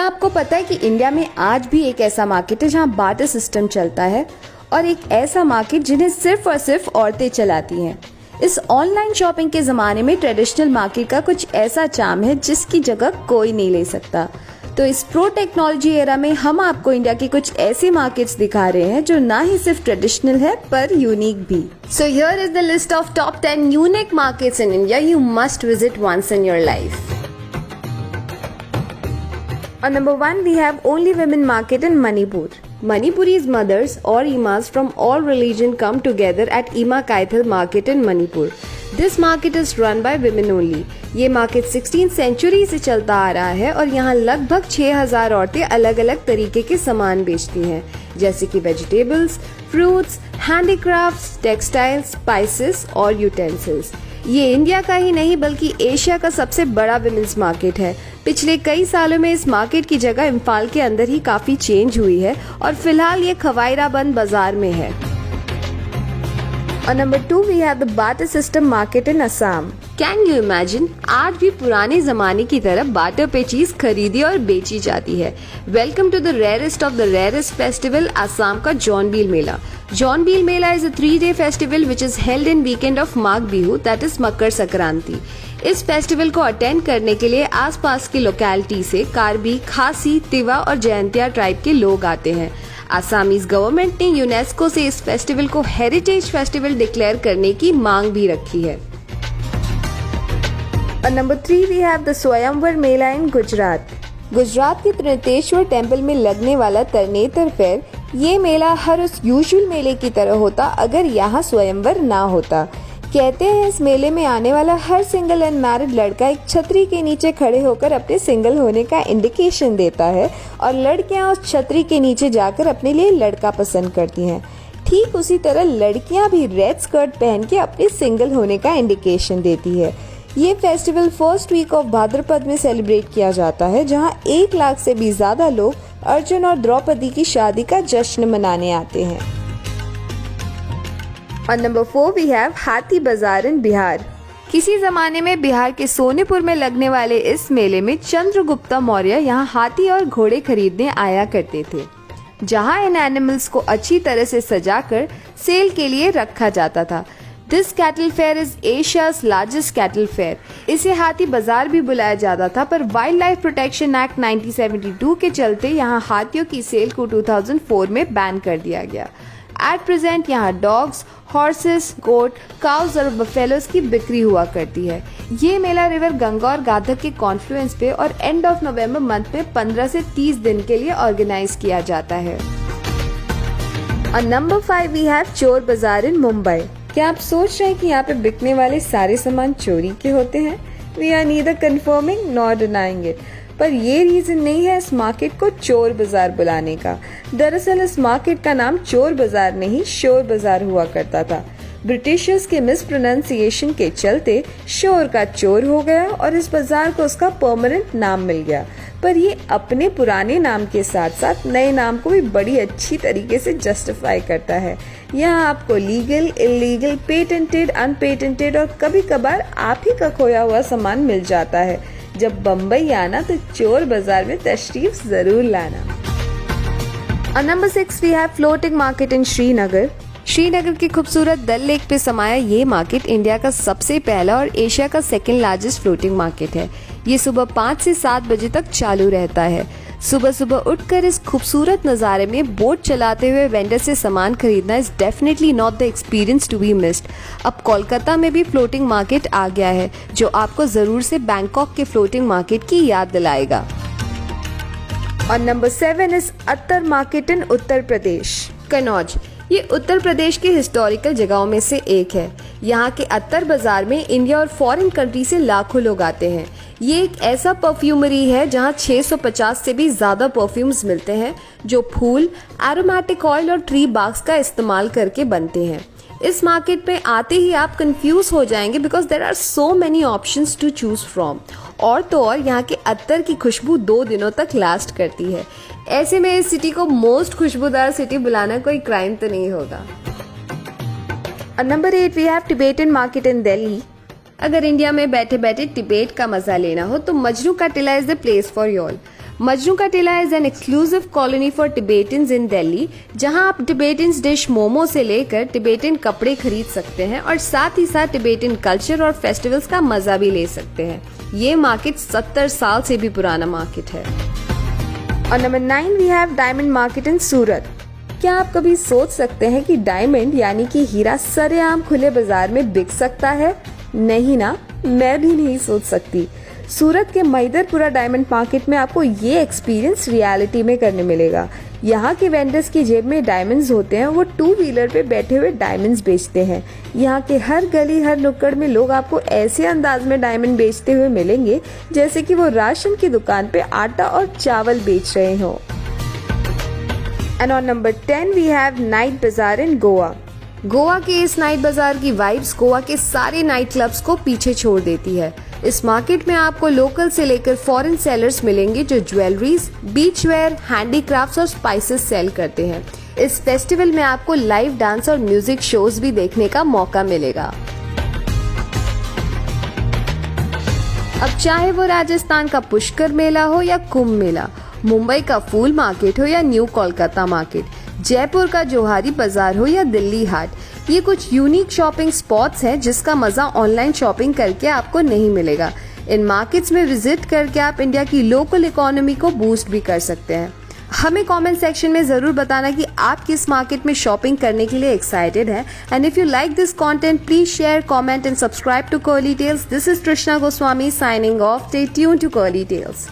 आपको पता है कि इंडिया में आज भी एक ऐसा मार्केट है जहां बार्टर सिस्टम चलता है और एक ऐसा मार्केट जिन्हें सिर्फ और सिर्फ औरतें चलाती हैं। इस ऑनलाइन शॉपिंग के ज़माने में ट्रेडिशनल मार्केट का कुछ ऐसा चार्म है जिसकी जगह कोई नहीं ले सकता। तो इस प्रो टेक्नोलॉजी एरा में हम आपको इंडिया के कुछ ऐसे मार्केट्स दिखा रहे हैं जो ना ही सिर्फ ट्रेडिशनल है पर यूनिक भी। So here is the list of top 10 unique markets in India you must visit once in your life. On number 1, we have only women market in Manipur. Manipuris mothers or Imas from all religion come together at Ima Kaithal market in Manipur. This market is run by women only. ये market 16th century से चलता आ रहा है और यहाँ लगभग 6000 औरतें अलग अलग तरीके के सामान बेचती हैं, जैसे कि vegetables, fruits, handicrafts, textiles, spices और यूटेंसिल्स। ये इंडिया का ही नहीं बल्कि एशिया का सबसे बड़ा विमेंस मार्केट है। पिछले कई सालों में इस मार्केट की जगह इम्फाल के अंदर ही काफी चेंज हुई है और फिलहाल ये खवाईराबंद बाजार में है। और number 2 we have the barter system market in Assam. Can you imagine, आज भी पुराने जमाने की तरह बार्टर पे चीज खरीदी और बेची जाती है। Welcome to the rarest of the rarest festival, Assam का Jonbeel Mela. Jonbeel Mela is a 3-day festival which is held in weekend of Magh Bihu, that is Makar Sankranti. इस फेस्टिवल को अटेंड करने के लिए आसपास की लोकेलिटी से कार्बी, खासी, तिवा और जयंतिया ट्राइब के लोग आते हैं। आसामीज गवर्नमेंट ने यूनेस्को से इस फेस्टिवल को हेरिटेज फेस्टिवल डिक्लेयर करने की मांग भी रखी है। और नंबर 3 वी हैव द स्वयंवर मेला इन गुजरात। गुजरात के त्रिनेत्रेश्वर टेम्पल में लगने वाला तरनेतर फेयर, ये मेला हर उस यूजुअल मेले की तरह होता अगर यहाँ स्वयंवर ना होता। कहते हैं इस मेले में आने वाला हर सिंगल अनमैरिड लड़का एक छतरी के नीचे खड़े होकर अपने सिंगल होने का इंडिकेशन देता है और लड़कियां उस छतरी के नीचे जाकर अपने लिए लड़का पसंद करती हैं। ठीक उसी तरह लड़कियां भी रेड स्कर्ट पहन के अपने सिंगल होने का इंडिकेशन देती है। ये फेस्टिवल फर्स्ट वीक ऑफ भाद्रपद में सेलिब्रेट किया जाता है, जहां 1 लाख से भी ज्यादा लोग अर्जुन और द्रौपदी की शादी का जश्न मनाने आते हैं। और नंबर 4 वी हैव हाथी बाजार इन बिहार। किसी जमाने में बिहार के सोनेपुर में लगने वाले इस मेले में चंद्रगुप्ता मौर्य यहाँ हाथी और घोड़े खरीदने आया करते थे, जहाँ इन एनिमल्स को अच्छी तरह से सजाकर सेल के लिए रखा जाता था। This cattle fair is Asia's largest cattle fair. इसे हाथी बाजार भी बुलाया जाता था, पर वाइल्ड लाइफ प्रोटेक्शन एक्ट 1972 के चलते यहाँ हाथियों की सेल को 2004 में बैन कर दिया गया। एट प्रेजेंट यहाँ डॉग्स, हॉर्सेस, गोट, काउज और बफेलोज की बिक्री हुआ करती है। ये मेला रिवर गंगा और गाधक के कॉन्फ्लुएंस पे और एंड ऑफ नवंबर मंथ में 15 से 30 दिन के लिए ऑर्गेनाइज किया जाता है। और नंबर 5 वी हैव चोर बाजार इन मुंबई। क्या आप सोच रहे हैं कि यहाँ पे बिकने वाले सारे सामान चोरी के होते हैं? We are neither confirming nor denying it, पर ये रीजन नहीं है इस मार्केट को चोर बाजार बुलाने का। दरअसल इस मार्केट का नाम चोर बाजार नहीं शोर बाजार हुआ करता था। ब्रिटिशर्स के मिसप्रोनाउंसिएशन के चलते शोर का चोर हो गया और इस बाजार को उसका परमानेंट नाम मिल गया। पर ये अपने पुराने नाम के साथ साथ नए नाम को भी बड़ी अच्छी तरीके से जस्टिफाई करता है। यहाँ आपको लीगल, इलीगल, पेटेंटेड, अनपेटेंटेड और कभी कभार आप ही का खोया हुआ सामान मिल जाता है। जब बम्बई आना तो चोर बाजार में तशरीफ जरूर लाना। और number 6 we have floating market in Srinagar. Srinagar के खूबसूरत डल लेक पे समाया ये मार्केट इंडिया का सबसे पहला और एशिया का सेकंड लार्जेस्ट फ्लोटिंग मार्केट है। ये सुबह 5 से 7 बजे तक चालू रहता है। सुबह सुबह उठकर इस खूबसूरत नज़ारे में बोट चलाते हुए वेंडर से सामान खरीदना is definitely not the experience to be missed. अब कोलकाता में भी फ्लोटिंग मार्केट आ गया है, जो आपको जरूर से बैंकॉक के फ्लोटिंग मार्केट की याद दिलाएगा। और number 7 is attar market in Uttar Pradesh, Kannauj. ये उत्तर प्रदेश के हिस्टोरिकल जगहों में से एक है। यहाँ के अत्तर बाजार में इंडिया और फॉरेन कंट्री से लाखों लोग आते हैं। ये एक ऐसा परफ्यूमरी है जहाँ 650 से भी ज्यादा परफ्यूम्स मिलते हैं, जो फूल, एरोमेटिक ऑयल और ट्री बार्क्स का इस्तेमाल करके बनते हैं। इस मार्केट में आते ही आप कंफ्यूज हो जाएंगे because there are so many options to choose from. और तो और यहाँ के अत्तर की खुशबू 2 दिनों तक लास्ट करती है। ऐसे में इस सिटी को मोस्ट खुशबूदार सिटी बुलाना कोई क्राइम तो नहीं होगा। और number 8 we have Tibetan market in Delhi. अगर इंडिया में बैठे बैठे टिबेट का मजा लेना हो तो Majnu ka Tila is the place for you all. Majnu ka Tila is an exclusive colony for Tibetans in Delhi, जहां आप टिबेटन्स डिश मोमो से लेकर टिबेटन कपड़े खरीद सकते हैं और साथ ही साथ टिबेटन कल्चर और फेस्टिवल्स का मजा भी ले सकते हैं। ये मार्केट 70 साल से भी पुराना मार्केट है। और number 9 we have diamond market in Surat. क्या आप कभी सोच सकते हैं कि डायमंड यानी कि हीरा सरेआम खुले बाजार में बिक सकता है? नहीं ना, मैं भी नहीं सोच सकती। सूरत के मैदरपुरा डायमंड मार्केट में आपको ये एक्सपीरियंस रियलिटी में करने मिलेगा। यहाँ के वेंडर्स की जेब में डायमंड्स होते हैं, वो 2 व्हीलर पे बैठे हुए डायमंड्स बेचते हैं। यहाँ के हर गली हर नुक्कड़ में लोग आपको ऐसे अंदाज में डायमंड बेचते हुए मिलेंगे जैसे कि वो राशन की दुकान पे आटा और चावल बेच रहे हो। And on number 10 we have night bazaar in Goa. Goa के इस नाइट बाजार की वाइब्स गोवा के सारे नाइट क्लब्स को पीछे छोड़ देती है। इस मार्केट में आपको लोकल से लेकर फॉरेन सेलर्स मिलेंगे जो ज्वेलरीज, बीच वेयर, हैंडीक्राफ्ट्स और स्पाइसेस सेल करते हैं। इस फेस्टिवल में आपको लाइव डांस और म्यूजिक शोज भी देखने का मौका मिलेगा। अब चाहे वो राजस्थान का पुष्कर मेला हो या कुंभ मेला, मुंबई का फूल मार्केट हो या न्यू कोलकाता मार्केट, जयपुर का जोहारी बाजार हो या दिल्ली हाट, ये कुछ यूनिक शॉपिंग स्पॉट्स हैं जिसका मजा ऑनलाइन शॉपिंग करके आपको नहीं मिलेगा। इन मार्केट्स में विजिट करके आप इंडिया की लोकल इकोनॉमी को बूस्ट भी कर सकते हैं। हमें कमेंट सेक्शन में जरूर बताना कि आप किस मार्केट में शॉपिंग करने के लिए एक्साइटेड हैं। And if you like this content, please share, comment and subscribe to Curly Tales. This is Krishna Goswami signing off. Stay tuned to Curly tales.